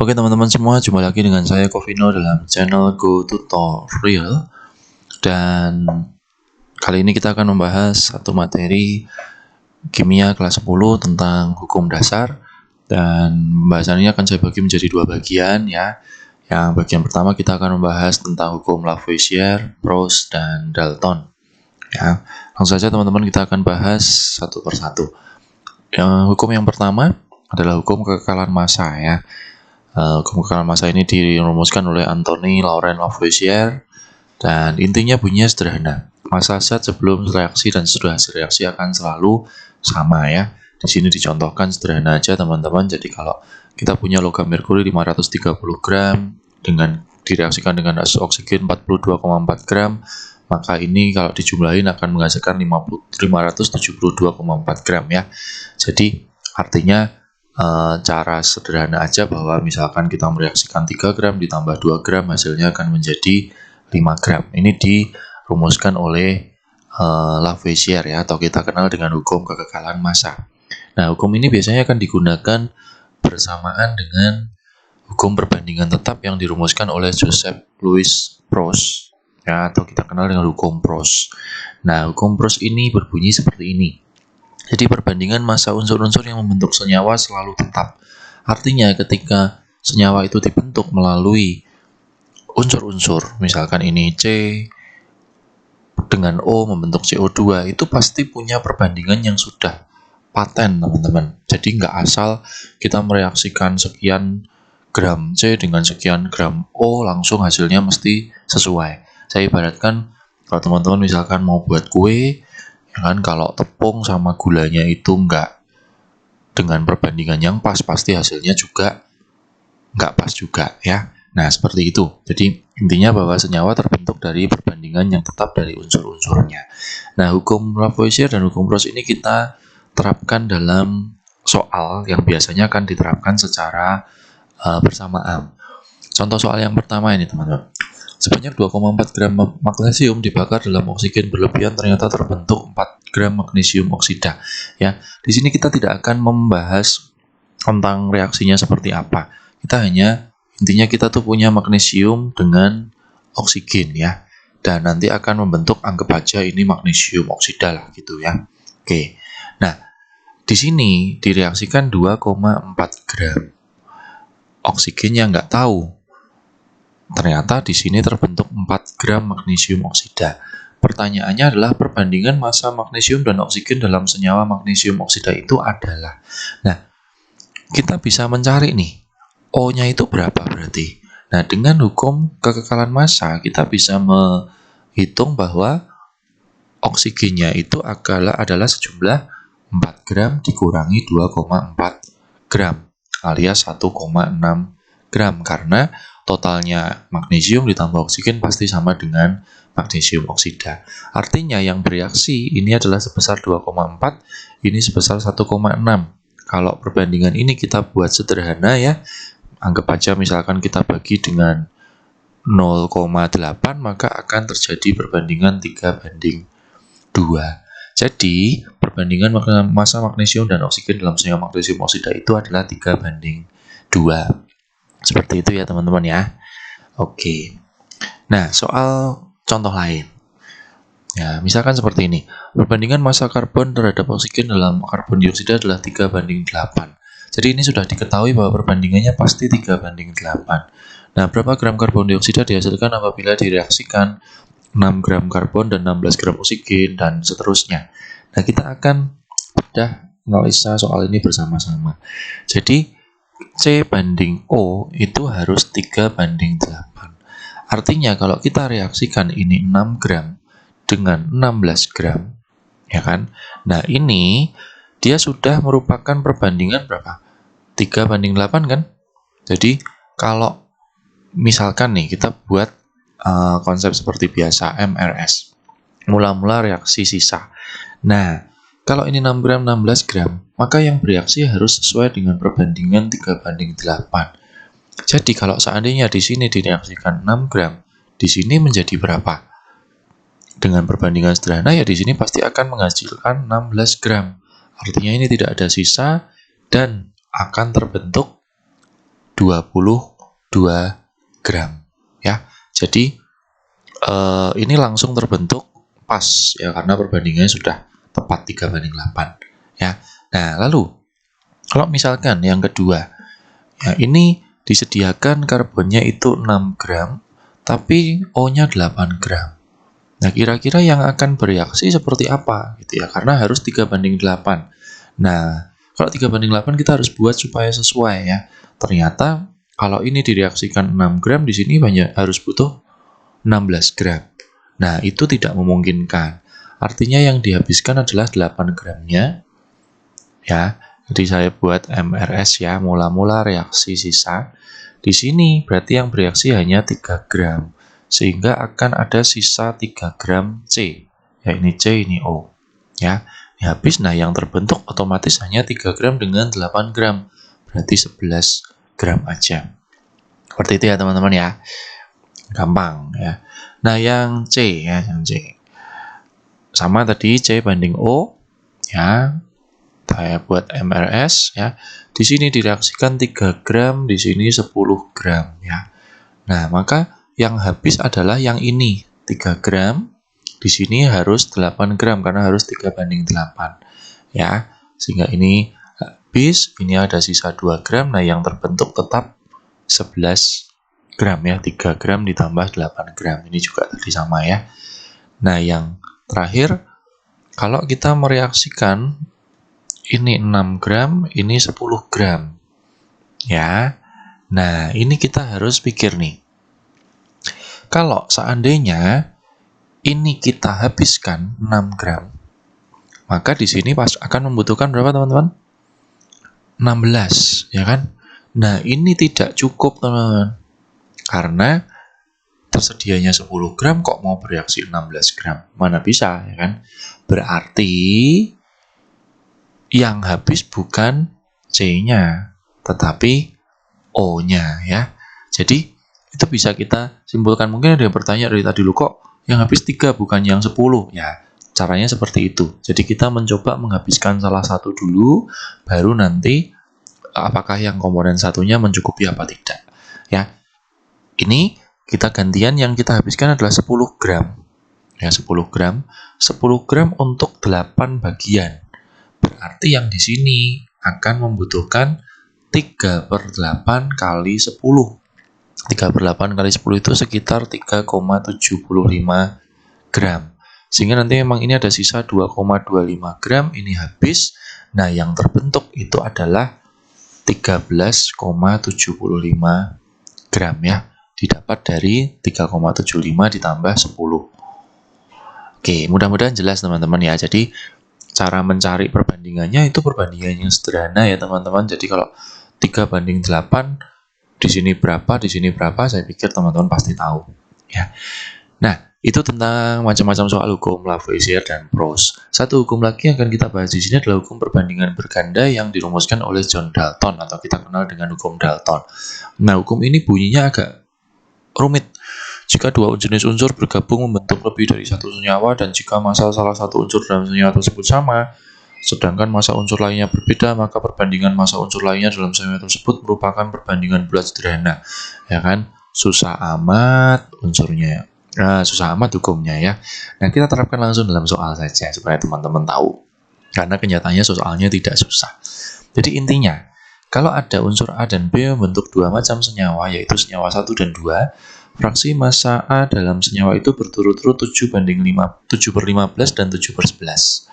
Oke teman-teman semua, jumpa lagi dengan saya Covino dalam channel Go Tutorial. Dan kali ini kita akan membahas satu materi kimia kelas 10 tentang hukum dasar. Dan pembahasan ini akan saya bagi menjadi dua bagian ya. Yang bagian pertama kita akan membahas tentang hukum Lavoisier, Proust, dan Dalton ya. Langsung saja teman-teman, kita akan bahas satu persatu. Hukum yang pertama adalah hukum kekekalan massa ya. Hukum kekekalan massa ini dirumuskan oleh Anthony Laurent Lavoisier dan intinya bunyinya sederhana. Massa zat sebelum reaksi dan sesudah hasil reaksi akan selalu sama ya. Di sini dicontohkan sederhana aja teman-teman. Jadi kalau kita punya logam merkuri 530 gram dengan direaksikan dengan oksigen 42,4 gram, maka ini kalau dijumlahin akan menghasilkan 572,4 gram ya. Jadi artinya cara sederhana aja bahwa misalkan kita mereaksikan 3 gram ditambah 2 gram hasilnya akan menjadi 5 gram. Ini dirumuskan oleh Lavoisier ya, atau kita kenal dengan hukum kekekalan massa. Nah, hukum ini biasanya akan digunakan bersamaan dengan hukum perbandingan tetap yang dirumuskan oleh Joseph Louis Proust ya, atau kita kenal dengan hukum Proust. Nah, hukum Proust ini berbunyi seperti ini. Jadi perbandingan massa unsur-unsur yang membentuk senyawa selalu tetap. Artinya ketika senyawa itu dibentuk melalui unsur-unsur, misalkan ini C dengan O membentuk CO2, itu pasti punya perbandingan yang sudah paten teman-teman. Jadi nggak asal kita mereaksikan sekian gram C dengan sekian gram O langsung hasilnya mesti sesuai. Saya ibaratkan kalau teman-teman misalkan mau buat kue, kan kalau tepung sama gulanya itu enggak dengan perbandingan yang pas, pasti hasilnya juga enggak pas juga ya. Nah, seperti itu. Jadi intinya bahwa senyawa terbentuk dari perbandingan yang tetap dari unsur-unsurnya. Nah, hukum Lavoisier dan hukum Proust ini kita terapkan dalam soal yang biasanya akan diterapkan secara bersamaan. Contoh soal yang pertama ini teman-teman. Sebanyak 2,4 gram magnesium dibakar dalam oksigen berlebihan ternyata terbentuk 4 gram magnesium oksida. Ya, di sini kita tidak akan membahas tentang reaksinya seperti apa. Kita hanya intinya kita tuh punya magnesium dengan oksigen ya. Dan nanti akan membentuk, anggap aja ini magnesium oksida lah gitu ya. Oke. Nah, di sini direaksikan 2,4 gram. Oksigennya nggak tahu. Ternyata di sini terbentuk 4 gram magnesium oksida. Pertanyaannya adalah perbandingan massa magnesium dan oksigen dalam senyawa magnesium oksida itu adalah. Nah, kita bisa mencari nih, O-nya itu berapa berarti. Nah, dengan hukum kekekalan massa, kita bisa menghitung bahwa oksigennya itu adalah sejumlah 4 gram dikurangi 2,4 gram alias 1,6 gram karena totalnya magnesium ditambah oksigen pasti sama dengan magnesium oksida. Artinya yang bereaksi ini adalah sebesar 2,4, ini sebesar 1,6. Kalau perbandingan ini kita buat sederhana ya, anggap aja misalkan kita bagi dengan 0,8, maka akan terjadi perbandingan 3:2. Jadi perbandingan massa magnesium dan oksigen dalam senyawa magnesium oksida itu adalah 3:2. Seperti itu ya teman-teman ya. Oke. Nah, soal contoh lain. Ya, misalkan seperti ini. Perbandingan massa karbon terhadap oksigen dalam karbon dioksida adalah 3:8. Jadi ini sudah diketahui bahwa perbandingannya pasti 3:8. Nah, berapa gram karbon dioksida dihasilkan apabila direaksikan 6 gram karbon dan 16 gram oksigen dan seterusnya. Nah, kita akan bedah analisa soal ini bersama-sama. Jadi C banding O itu harus 3:8. Artinya kalau kita reaksikan ini 6 gram dengan 16 gram, ya kan? Nah, ini dia sudah merupakan perbandingan berapa? 3:8 kan? Jadi kalau misalkan nih kita buat konsep seperti biasa MRS. Mula-mula reaksi sisa. Nah, kalau ini 6 gram, 16 gram, maka yang bereaksi harus sesuai dengan perbandingan 3:8. Jadi kalau seandainya di sini direaksikan 6 gram, di sini menjadi berapa? Dengan perbandingan sederhana ya di sini pasti akan menghasilkan 16 gram. Artinya ini tidak ada sisa dan akan terbentuk 22 gram ya. Jadi ini langsung terbentuk pas ya, karena perbandingannya sudah tepat 3:8 ya. Nah, lalu kalau misalkan yang kedua ya, ini disediakan karbonnya itu 6 gram tapi O-nya 8 gram. Nah, kira-kira yang akan bereaksi seperti apa gitu ya, karena harus 3:8. Nah, kalau 3:8 kita harus buat supaya sesuai ya. Ternyata kalau ini direaksikan 6 gram, di sini harus butuh 16 gram. Nah, itu tidak memungkinkan. Artinya yang dihabiskan adalah 8 gramnya. Ya, jadi saya buat MRS ya, mula-mula reaksi sisa. Di sini berarti yang bereaksi hanya 3 gram. Sehingga akan ada sisa 3 gram C. Ya, ini C, ini O. Ya, ini habis. Nah, yang terbentuk otomatis hanya 3 gram dengan 8 gram. Berarti 11 gram aja. Seperti itu ya, teman-teman ya. Gampang ya. Nah, yang C ya, yang C. Sama tadi C banding O ya. Saya buat MRS ya. Di sini direaksikan 3 gram, di sini 10 gram ya. Nah, maka yang habis adalah yang ini, 3 gram. Di sini harus 8 gram karena harus 3:8 ya. Sehingga ini habis, ini ada sisa 2 gram. Nah, yang terbentuk tetap 11 gram ya, 3 gram ditambah 8 gram. Ini juga tadi sama ya. Nah, yang terakhir, kalau kita mereaksikan ini 6 gram, ini 10 gram. Ya. Nah, ini kita harus pikir nih. Kalau seandainya ini kita habiskan 6 gram, maka di sini pas akan membutuhkan berapa, teman-teman? 16, ya kan? Nah, ini tidak cukup, teman-teman. Karena tersedianya 10 gram kok mau bereaksi 16 gram. Mana bisa, ya kan? Berarti yang habis bukan C-nya, tetapi O-nya ya. Jadi, itu bisa kita simpulkan. Mungkin ada yang bertanya dari tadi, loh kok yang habis 3 bukan yang 10? Ya, caranya seperti itu. Jadi, kita mencoba menghabiskan salah satu dulu, baru nanti apakah yang komponen satunya mencukupi apa tidak. Ya, ini kita gantian, yang kita habiskan adalah 10 gram. Ya, 10 gram. 10 gram untuk 8 bagian. Berarti yang di sini akan membutuhkan 3/8 kali 10. 3/8 kali 10 itu sekitar 3,75 gram. Sehingga nanti memang ini ada sisa 2,25 gram, ini habis. Nah, yang terbentuk itu adalah 13,75 gram ya. Didapat dari 3,75 ditambah 10. Oke, mudah-mudahan jelas teman-teman ya. Jadi cara mencari perbandingannya itu perbandingan yang sederhana ya teman-teman. Jadi kalau 3:8, di sini berapa, di sini berapa, saya pikir teman-teman pasti tahu ya. Nah, itu tentang macam-macam soal hukum Lavoisier dan Proust. Satu hukum lagi yang akan kita bahas di sini adalah hukum perbandingan berganda yang dirumuskan oleh John Dalton atau kita kenal dengan hukum Dalton. Nah, hukum ini bunyinya agak rumit. Jika dua jenis unsur bergabung membentuk lebih dari satu senyawa, dan jika massa salah satu unsur dalam senyawa tersebut sama, sedangkan massa unsur lainnya berbeda, maka perbandingan massa unsur lainnya dalam senyawa tersebut merupakan perbandingan bulat sederhana. Ya kan? Susah amat unsurnya. Nah, susah amat hukumnya ya. Nah, kita terapkan langsung dalam soal saja supaya teman-teman tahu. Karena kenyataannya soalnya tidak susah. Jadi intinya, kalau ada unsur A dan B membentuk dua macam senyawa, yaitu senyawa 1 dan 2, fraksi massa A dalam senyawa itu berturut-turut 7/15 dan 7/11.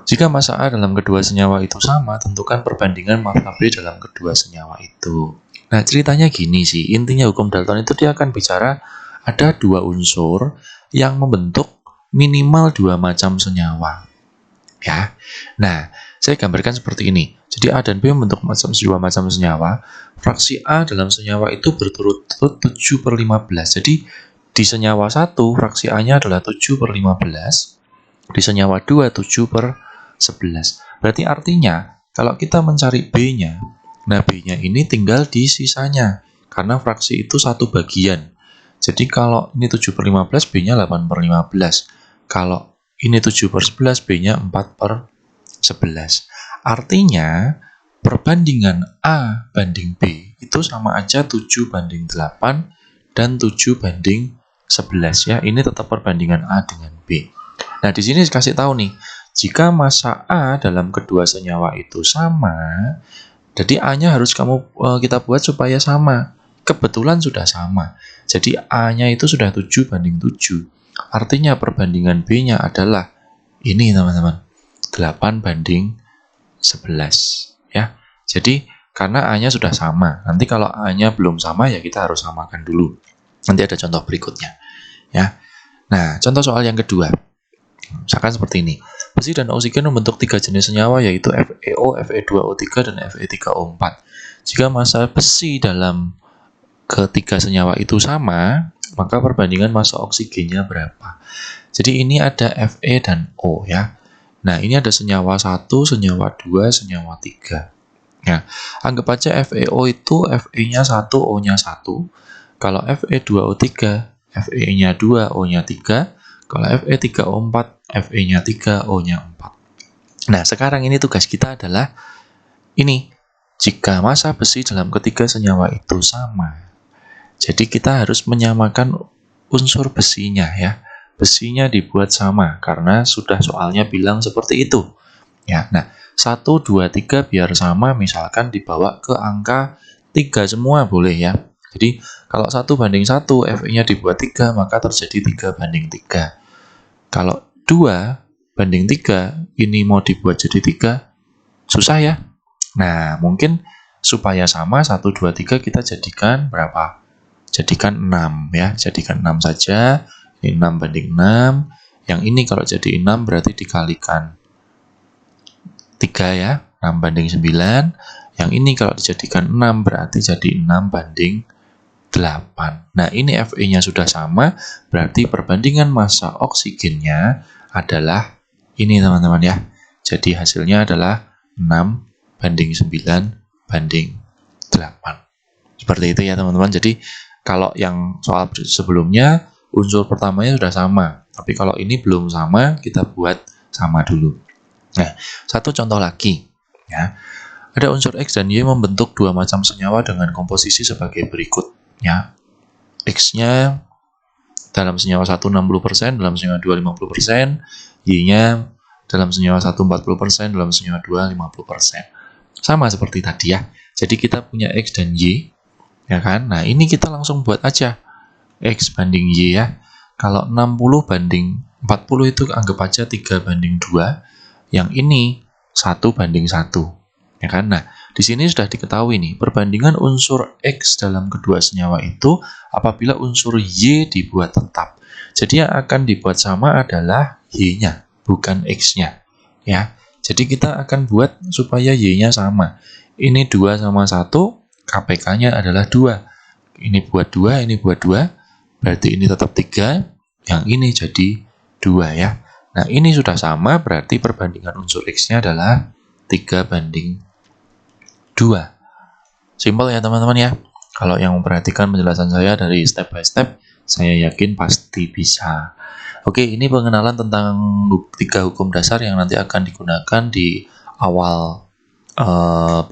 Jika massa A dalam kedua senyawa itu sama, tentukan perbandingan massa B dalam kedua senyawa itu. Nah, ceritanya gini sih, intinya hukum Dalton itu dia akan bicara ada dua unsur yang membentuk minimal dua macam senyawa. Ya. Nah, saya gambarkan seperti ini. Jadi A dan B membentuk dua macam senyawa. Fraksi A dalam senyawa itu berturut-turut 7/15. Jadi di senyawa 1 fraksi A-nya adalah 7/15. Di senyawa 2 7/11. Berarti artinya kalau kita mencari B-nya, nah B-nya ini tinggal di sisanya karena fraksi itu satu bagian. Jadi kalau ini 7/15, B-nya 8/15. Kalau ini 7/11, B-nya 4/11. Artinya, perbandingan A banding B itu itu sama aja 7:8 dan 7:11 ya. Ini tetap perbandingan A dengan B. Nah, di sini dikasih tahu nih, jika massa A dalam kedua senyawa itu sama, jadi A-nya harus kita buat supaya sama. Kebetulan sudah sama. Jadi A-nya itu sudah 7:7. Artinya perbandingan B-nya adalah ini, teman-teman. 8:11 ya. Jadi karena A-nya sudah sama. Nanti kalau A-nya belum sama ya kita harus samakan dulu. Nanti ada contoh berikutnya ya. Nah, contoh soal yang kedua. Misalkan seperti ini. Besi dan oksigen membentuk 3 jenis senyawa yaitu FeO, Fe2O3 dan Fe3O4. Jika massa besi dalam ketiga senyawa itu sama, maka perbandingan massa oksigennya berapa? Jadi ini ada Fe dan O ya. Nah, ini ada senyawa 1, senyawa 2, senyawa 3. Ya, anggap aja FeO itu Fe-nya 1, O-nya 1. Kalau Fe2O3, Fe-nya 2, O-nya 3. Kalau Fe3O4, Fe-nya 3, O-nya 4. Nah, sekarang ini tugas kita adalah ini. Jika massa besi dalam ketiga senyawa itu sama, jadi kita harus menyamakan unsur besinya ya. Besinya dibuat sama karena sudah soalnya bilang seperti itu. Ya, nah 1, 2, 3 biar sama misalkan dibawa ke angka 3 semua boleh ya. Jadi kalau 1:1 Fe-nya dibuat 3 maka terjadi 3:3. Kalau 2:3 ini mau dibuat jadi 3 susah ya. Nah, mungkin supaya sama 1, 2, 3 kita jadikan berapa? Jadikan 6 ya, jadikan 6 saja. Ini 6:6. Yang ini kalau jadi 6 berarti dikalikan 3 ya, 6:9. Yang ini kalau dijadikan 6 berarti jadi 6:8. Nah, ini Fe-nya sudah sama, berarti perbandingan massa oksigennya adalah ini, teman-teman ya. Jadi hasilnya adalah 6:9:8. Seperti itu ya, teman-teman. Jadi kalau yang soal sebelumnya unsur pertamanya sudah sama, tapi kalau ini belum sama, kita buat sama dulu. Nah, satu contoh lagi ya. Ada unsur X dan Y membentuk dua macam senyawa dengan komposisi sebagai berikut ya. X-nya dalam senyawa 1 60%, dalam senyawa 2 50%, Y-nya dalam senyawa 1 40%, dalam senyawa 2 50%. Sama seperti tadi ya. Jadi kita punya X dan Y ya kan. Nah, ini kita langsung buat aja X banding Y ya. Kalau 60:40 itu anggap aja 3:2. Yang ini 1:1 ya kan. Nah, di sini sudah diketahui nih, perbandingan unsur X dalam kedua senyawa itu apabila unsur Y dibuat tetap. Jadi yang akan dibuat sama adalah Y-nya, bukan X-nya. Ya. Jadi kita akan buat supaya Y-nya sama. Ini 2 sama 1, KPK-nya adalah 2. Ini buat 2, ini buat 2. Berarti ini tetap 3, yang ini jadi 2 ya. Nah, ini sudah sama, berarti perbandingan unsur X-nya adalah 3:2. Simpel ya, teman-teman ya. Kalau yang memperhatikan penjelasan saya dari step by step, saya yakin pasti bisa. Oke, ini pengenalan tentang 3 hukum dasar yang nanti akan digunakan di awal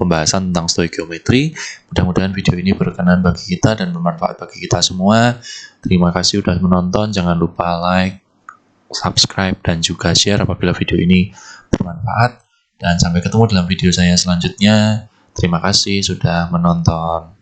pembahasan tentang stoikiometri. Mudah-mudahan video ini berkenan bagi kita dan bermanfaat bagi kita semua. Terima kasih sudah menonton. Jangan lupa like, subscribe, dan juga share apabila video ini bermanfaat. Dan sampai ketemu dalam video saya selanjutnya. Terima kasih sudah menonton.